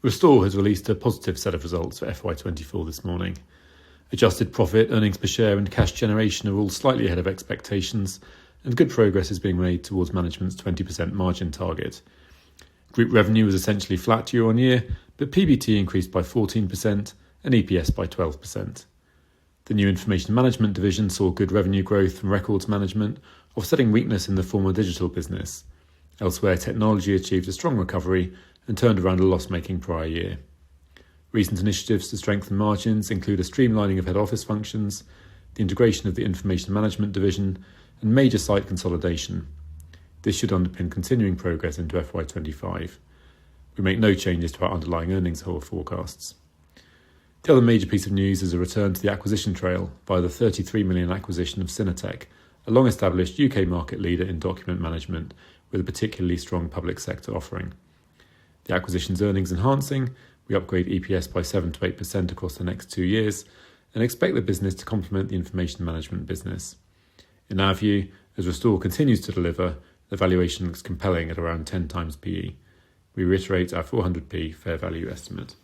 Restore has released a positive set of results for FY24 this morning. Adjusted profit, earnings per share and cash generation are all slightly ahead of expectations, and good progress is being made towards management's 20% margin target. Group revenue was essentially flat year on year, but PBT increased by 14% and EPS by 12%. The new information management division saw good revenue growth from records management, offsetting weakness in the former digital business. Elsewhere, technology achieved a strong recovery and turned around a loss-making prior year. Recent initiatives to strengthen margins include a streamlining of head office functions, the integration of the information management division, and major site consolidation. This should underpin continuing progress into FY25. We make no changes to our underlying earnings forecasts. The other major piece of news is a return to the acquisition trail via the £33 million acquisition of Cinetech, a long-established UK market leader in document management with a particularly strong public sector offering. The acquisition's earnings enhancing, we upgrade EPS by 7 to 8% across the next 2 years and expect the business to complement the information management business. In our view, as Restore continues to deliver, the valuation looks compelling at around 10 times PE. We reiterate our 400p fair value estimate.